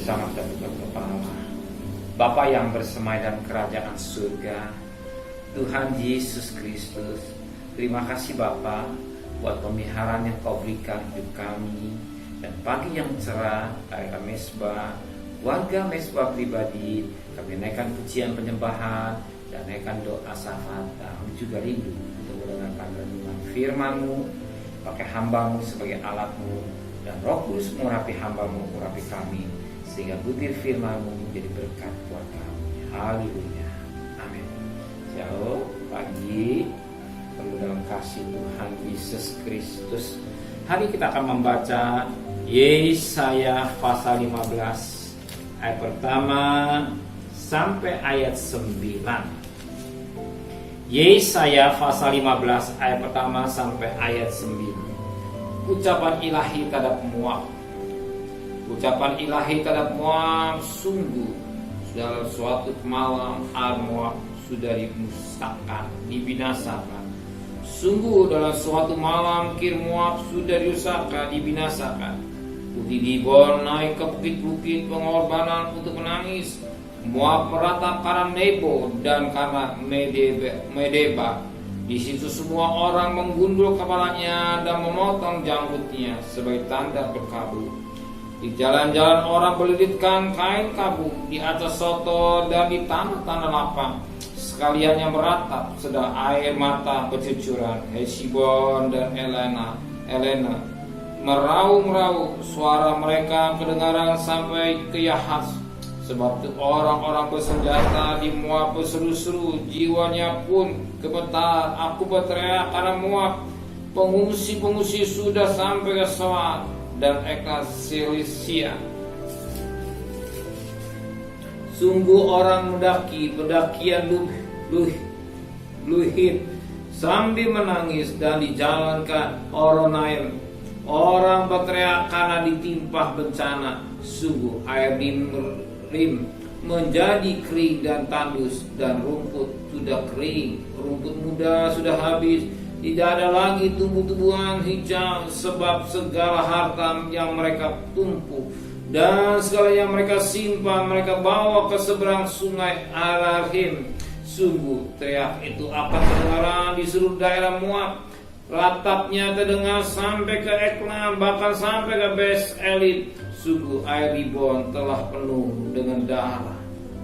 bersama kedua kepala. Bapa yang bersemai dalam kerajaan surga, Tuhan Yesus Kristus, terima kasih Bapa buat pemeliharaan yang Kau berikan hidup kami. Dan pagi yang cerah, area mesbah, warga mesbah pribadi, kami naikkan pujian penyembahan dan naikkan doa syafaat. Kami juga rindu untuk mendengarkan renungan firman-Mu, pakai hamba-Mu sebagai alat-Mu, dan Roh Kudus mengurapi hamba-Mu, mengurapi kami, sehingga butir firman-Mu menjadi berkat buat kami. Haleluya, amin. Shalom, pagi penuh dalam kasih Tuhan Yesus Kristus. Hari kita akan membaca Yesaya pasal 15 ayat pertama sampai ayat 9. Yesaya pasal 15 ayat pertama sampai ayat 9. Ucapan ilahi terhadap Moab. Ucapan ilahi terhadap Moab, sungguh dalam suatu malam Moab sudah dimusnahkan, dibinasakan. Sungguh dalam suatu malam Kir Moab sudah dirusakan, dibinasakan. Putih Dibon naik ke bukit-bukit pengorbanan untuk menangis. Moab meratap karena Nebo dan karena Medeba. Di situ semua orang menggundul kepalanya dan memotong janggutnya sebagai tanda berkabung. Di jalan-jalan orang belilitkan kain kabung di atas soto dan di tanah-tanah lapang. Sekalian yang meratap sedang air mata bercucuran. Hesibon dan Elena meraung-raung, suara mereka kedengaran sampai ke Yahas. Sebab itu orang-orang bersenjata di Moab berseru-seru, jiwanya pun gemetar. Aku berteriak karena Moab, pengungsi-pengungsi sudah sampai ke Soat dan Ekasirisia. Sungguh orang mendaki pendakian Luhit sambil menangis dan dijalankan Oronaim. Orang berteriak karena ditimpa bencana. Sungguh air Rim menjadi kering dan tandus, dan rumput sudah kering, rumput muda sudah habis. Tidak ada lagi tumbuh-tumbuhan hijau, sebab segala harta yang mereka tumpuk dan segala yang mereka simpan mereka bawa ke seberang sungai Arahim. Sungguh teriak itu akan kedengaran di seluruh daerah Moab. Ratapnya terdengar sampai ke Eklam, bahkan sampai ke Bes Elit. Sungguh air Dibon telah penuh dengan darah,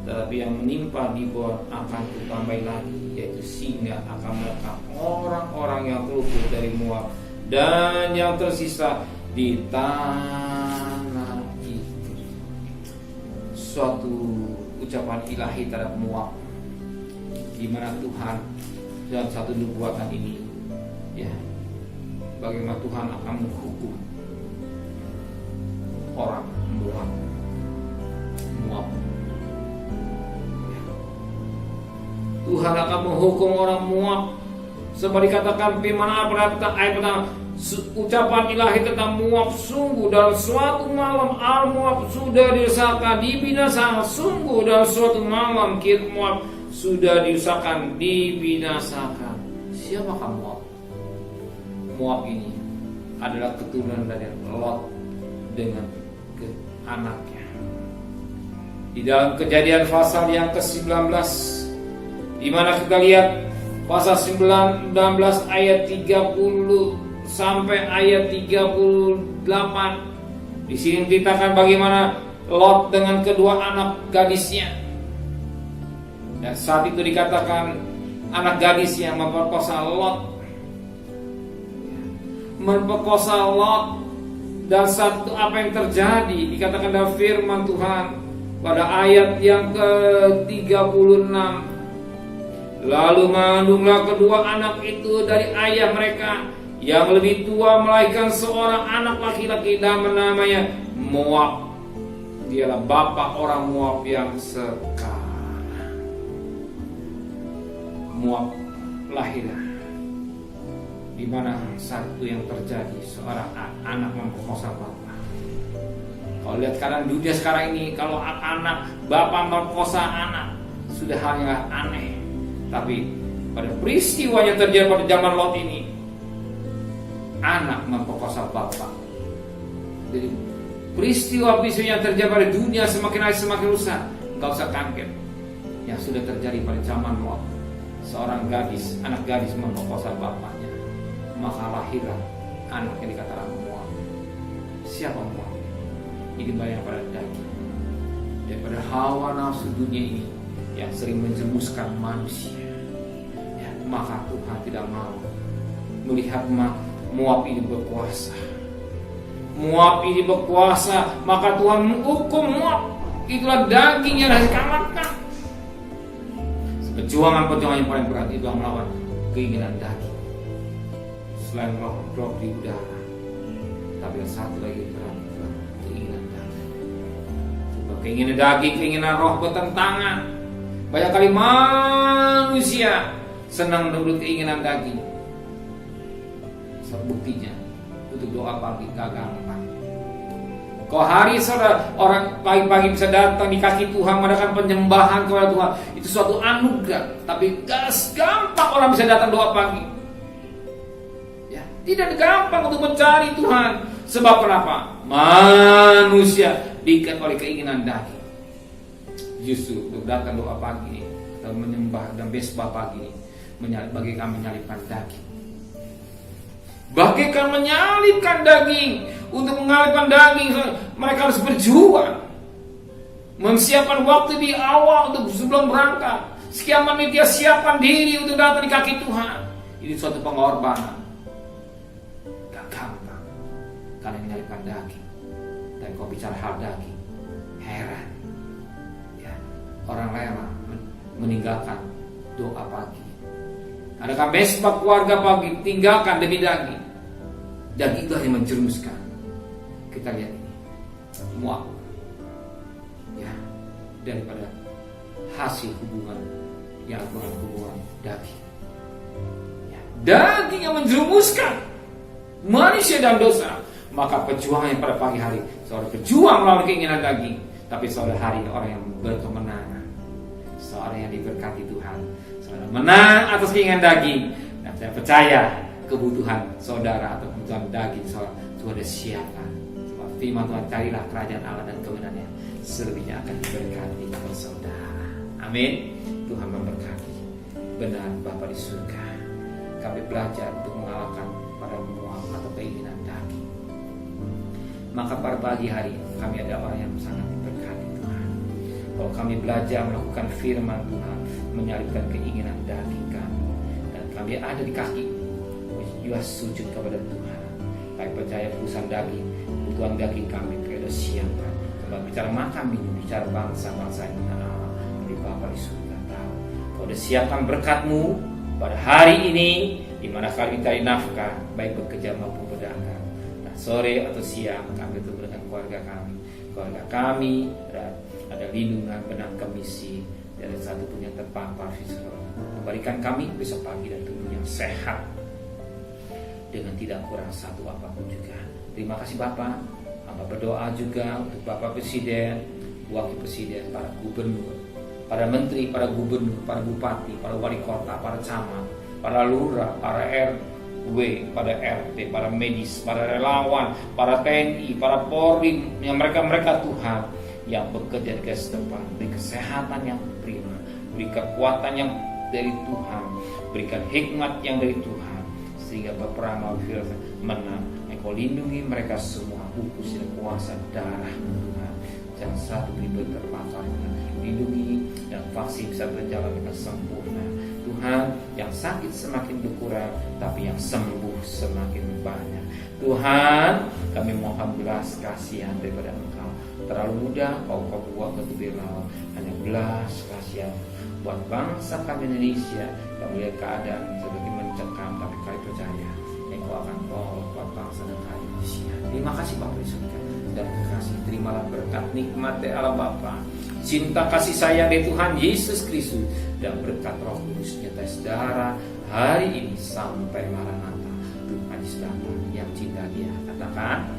tetapi yang menimpa Dibon akan ditambah lagi, yaitu singa akan melekap orang-orang yang terluput dari Moab dan yang tersisa di tanah itu. Suatu ucapan ilahi terhadap Moab, di mana Tuhan dalam satu nubuatan ini, ya, bagaimana Tuhan akan menghukum orang Moab. Ya. Tuhan akan menghukum orang Moab, sebab dikatakan firman ayat pertama, ucapan ilahi tentang Moab, sungguh dalam suatu malam Moab sudah dirusakan, dibinasakan. Sungguh dalam suatu malam Kir Moab sudah dirusakan, dibinasakan. Siapakah Moab? Moab ini adalah keturunan dari Lot dengan anaknya. Di dalam Kejadian pasal yang ke-19, di mana kita lihat pasal 19 ayat 30 sampai ayat 38. Di sini diceritakan bagaimana Lot dengan kedua anak gadisnya. Dan saat itu dikatakan anak gadis yang memperkosa Lot, dan saat itu apa yang terjadi? Dikatakan dalam firman Tuhan pada ayat yang ke-36, lalu mengandunglah kedua anak itu dari ayah mereka yang lebih tua, melahirkan seorang anak laki-laki dan menamanya Moab. Dialah bapa orang Moab yang sekarang. Moab lahirlah, di mana saat itu yang terjadi seorang anak memperkosa bapak. Kalau lihat sekarang dunia sekarang ini, kalau anak bapak memperkosa anak sudah hal yang aneh. Tapi pada peristiwa yang terjadi pada zaman Lot ini, anak memperkosa bapak. Jadi Peristiwa-peristiwa yang terjadi pada dunia semakin hari semakin rusak. Enggak usah kaget. Yang sudah terjadi pada zaman Lot. Seorang gadis, anak gadis memperkosa bapaknya. Maka lahirlah anak yang dikatakan Moab. Siapa Moab? Ini bayang pada daging. Daripada hawa nafsu dunia ini yang sering menjerumuskan manusia. Ya, maka Tuhan tidak mau melihat Moab ini berkuasa. Moab ini berkuasa, maka Tuhan menghukum Moab. Itulah daging yang harus dikalahkan. Perjuangan yang paling berat itu melawan keinginan daging. Selain roh di udara, tapi yang satu lagi berat adalah keinginan daging. Sebab keinginan daging, keinginan roh bertentangan. Banyak kali manusia senang menurut keinginan daging. Buktinya untuk doa pagi gak gampang. Kau hari saudara, orang pagi-pagi bisa datang di kaki Tuhan mengadakan penyembahan kepada Tuhan. Itu suatu anugerah. Tapi gak gampang orang bisa datang doa pagi. Ya, tidak gampang untuk mencari Tuhan. Sebab kenapa? Manusia diikat oleh keinginan daging. Justru untuk datang doa pagi atau menyembah dan besbah pagi bagaikan menyalipkan daging. Bagaikan menyalipkan daging. Untuk mengalihkan daging, mereka harus berjuang, memsiapkan waktu di awal untuk sebelum berangkat. Sekian menit dia siapkan diri untuk datang di kaki Tuhan. Ini suatu pengorbanan. Gak gampang karena menyalipkan daging. Dan kau bicara hal daging, heran ya, orang rela meninggalkan doa pagi. Adakah mesbah keluarga pagi tinggalkan demi daging? Daging itulah yang menjerumuskan. Kita lihat ini Moab ya, daripada hasil hubungan yang bukan hubungan daging ya, daging yang menjerumuskan manusia dalam dosa. Maka perjuangan yang pada pagi hari seorang berjuang melawan keinginan daging, tapi sore hari orang yang berkemenangan, seorang yang diberkati Tuhan, seorang menang atas keinginan daging. Dan saya percaya kebutuhan saudara atau kebutuhan daging seorang Tuhan ada siapkan. Firman Tuhan, carilah kerajaan Allah dan kebenarannya, selebihnya akan diberkati kepada saudara. Amin. Tuhan memberkati. Benar Bapa di surga, kami belajar untuk mengalahkan pada Moab atau keinginan daging. Maka pada pagi hari kami ada orang yang sangat diberkati Tuhan. Kalau kami belajar melakukan firman Tuhan, menyalipkan keinginan daging kami, dan kami ada di kaki, juga sujud kepada Tuhan. Kami percaya urusan daging, kebutuhan daging kami sudah siapkan. Kalau bicara makan minum, bicara bangsa-bangsa yang Allah dari Bapa di surga tahu. Kau sudah siapkan berkatmu pada hari ini, di mana kami mencari nafkah, baik bekerja maupun berdagang. Nah, sore atau siang kami bertemu dengan keluarga kami. Keluarga kami ada lindungan benang kemisi, tidak ada satu pun yang terpapar virus corona. Kembalikan kami besok pagi dan tubuh yang sehat, dengan tidak kurang satu apapun juga. Terima kasih Bapak. Hamba berdoa juga untuk Bapak Presiden, Wakil Presiden, para gubernur, para menteri, para gubernur, para bupati, para wali kota, para camat, para lurah, para RW, para RT, para medis, para relawan, para TNI, para Polri, yang mereka Tuhan yang bekerja di garis depan, beri kesehatan yang prima, beri kekuatan yang dari Tuhan, berikan hikmat yang dari Tuhan, sehingga berperang melawan virus menang. Engkau lindungi mereka semua, bungkus dan kuasa darah Tuhan. Jangan satu beribu terpapar, lindungi dan vaksin bisa berjalan dengan sempurna. Tuhan, yang sakit semakin berkurang, tapi yang sembuh semakin banyak. Tuhan, kami mohon belas kasihan daripada Engkau. Terlalu mudah kau buat ketubir laut, hanya belas kasihan buat bangsa kami Indonesia. Kami melihat keadaan seperti mencekam, tapi kami percaya Engkau akan tolong buat bangsa dan kami Indonesia. Terima kasih Bapak di surga, dan kasih terimalah berkat nikmat dari Allah Bapa, cinta kasih sayang dari Tuhan Yesus Kristus, dan berkat Roh Kudus nyata saudara hari ini sampai Maranatha. Tuhan Yesus datang yang cinta Dia. Katakan